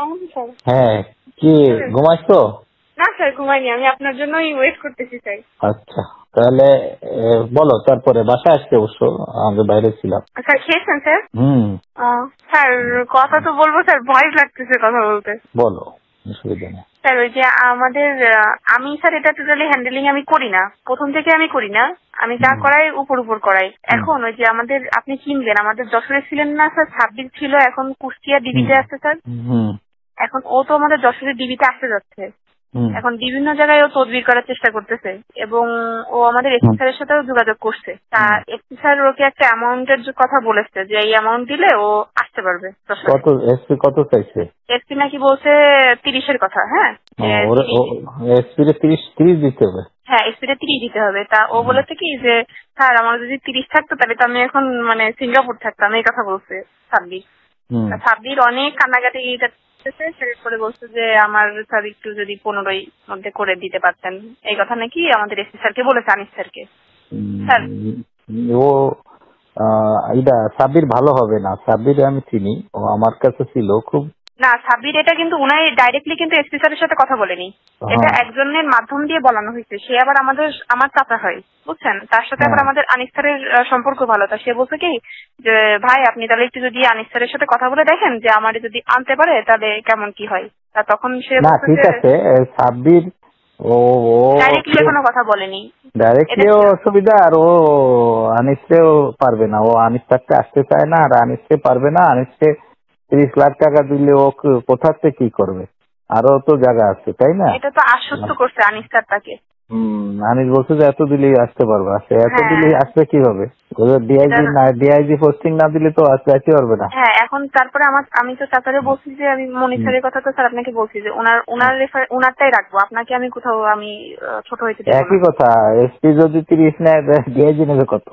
কেমন স্যার? হ্যাঁ, কি ঘুমাইছো? না স্যার, ঘুমাইনি, আমি আপনার জন্যই ওয়েট করতেছি স্যার। আচ্ছা, তাহলে বলো। তারপরে বাসায় আসতে অবশ্য আমি বাইরে ছিলাম। স্যার খেয়েছেন স্যার? হুম। স্যার কথা তো বলবো স্যার, ভয় লাগতেছে কথা বলতে। বলো, অসুবিধা নেই। স্যার ওই যে আমাদের আমি স্যার এটা টোটালি হ্যান্ডেলিং আমি করি না, প্রথম থেকে আমি করি না, আমি যা করাই উপর উপর করাই। এখন ওই যে আমাদের আপনি চিনবেন, আমাদের যশোরে ছিলেন না স্যার, 26 ছিল, এখন কুষ্টিয়া ডিবিতে আছে স্যার। এখন ও তো আমাদের যশোরের ডিবিতে আসতে যাচ্ছে, এখন বিভিন্ন জায়গায় ও তদবির করার চেষ্টা করতেছে এবং ও আমাদের এসপি স্যারের সাথেও যোগাযোগ করছে। তা এসপি স্যার ওকে একটা অ্যামাউন্টের কথা বলেছে যে এই অ্যামাউন্ট দিলে ও আসতে পারবে। কত এসপি কত চাইছে? এসপি নাকি বলছে 30-এর কথা। হ্যাঁ, এসপি 30 দিতে হবে। হ্যাঁ, এসপি 30 দিতে হবে। তা ও বলেছে কি যে স্যার আমার যদি 30 থাকতো তাহলে তো আমি এখন মানে সিঙ্গাপুর থাকতাম, এই কথা বলছে সাব্বির। সাব্বির অনেক কান্নাকাটি করে বলছে যে আমার স্যার একটু যদি 15 মধ্যে করে দিতে পারতেন, এই কথা নাকি আমাদের এসপি স্যারকে বলেছে, আনিস স্যারকে। স্যার ও এটা সাব্বির ভালো হবে না। সাব্বির আমি চিনি, ও আমার কাছে ছিল খুব। না, সাব্বির এটা কিন্তু উনাই ডাইরেক্টলি কিন্তু এসপি স্যারের সাথে কথা বলেনি, এটা একজনের মাধ্যম দিয়ে বলানো হয়েছে। সে আবার আমার চাচা হয়, বুঝছেন, তার সাথে আবার আমাদের আনিস স্যারের সম্পর্ক ভালো। তা সে বলছে কি যে ভাই আপনি তাহলে একটু যদি আনিস স্যারের সাথে কথা বলে দেখেন যে আমার যদি আনতে পারে তাহলে কেমন কি হয়। তা তখন সে ঠিক আছে, সাব্বির ও ডাইরেক্টলি কোনো কথা বলেনি। ডাইরেক্টলি অসুবিধা, আর ও আনিসকেও পারবে না, ও আনিস থাকতে আসতে চায় না, আর আনিসকে পারবে না। আনিসকে 30 লাখ টাকা দিলে ও কোথা থেকে কি করবে? আরো তো জায়গা আছে, তাই না? এটা তো আশ্বস্ত করছে আনিস স্যার তাকে। আনিস বলছে যে এত দিলেই আসতে পারবে। এত দিলেই আসবে কিভাবে? ডিআইজি পোস্টিং না দিলে তো আসতে পারবে না। হ্যাঁ, এখন তারপরে আমি তো চাচারে বলছি যে আমি মনির স্যারের কথা তো স্যার আপনাকে বলছি যে ওনারটাই রাখবো, আপনাকে আমি কোথাও আমি ছোট হইতে দেব না। একই কথা, এসপি যদি 30 নেয় ডিআইজি নেবে কত?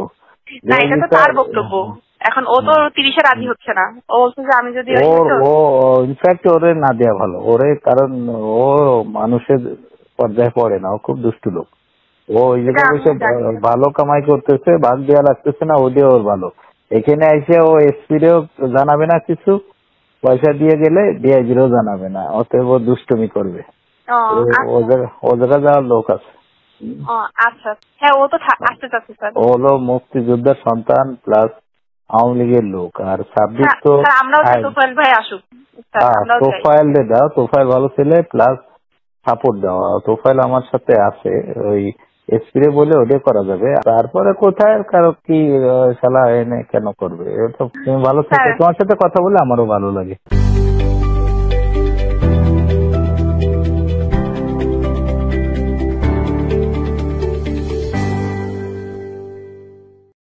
না, এটা তো তার বক্তব্য। এখন ও তো 30-এ রাজি হচ্ছে না, ও বলছে যে আমি যদি ইনফ্যাক্ট ওরে না দেওয়া ভালো ওরে, কারণ ও মানুষের পর্যায়ে পড়ে না, ও খুব দুষ্টু লোক। ও ওই জায়গায় বসে ভালো কামাই করতেছে, ভাগ দেওয়া লাগতেছে না, ও দিয়ে ওর ভালো। এখানে এসে ও এসপিরেও জানাবে না কিছু, পয়সা দিয়ে গেলে ডিআইজিরও জানাবে না, অতএব ও দুষ্টুমি করবে। ও জায়গায় যাওয়ার লোক আছে। আচ্ছা, হ্যাঁ, ও তো আসতে চাচ্ছে স্যার। ও হলো মুক্তিযোদ্ধার সন্তান প্লাস আওয়ামী লীগের লোক। আর সাব্বির তো তোফায়েল ভাই আসুক, তোফায়েল দাও, তোফায়েল ভালো ছেলে, প্লাস সাপোর্ট দেওয়া। তোফায়েল আমার সাথে আছে, ওই এসপিরে বলে ওদের করা যাবে। তারপরে কোথায় কারো কি শালা এনে কেন করবে? তুমি ভালো থাকো, তোমার সাথে কথা বলে আমারও ভালো লাগে।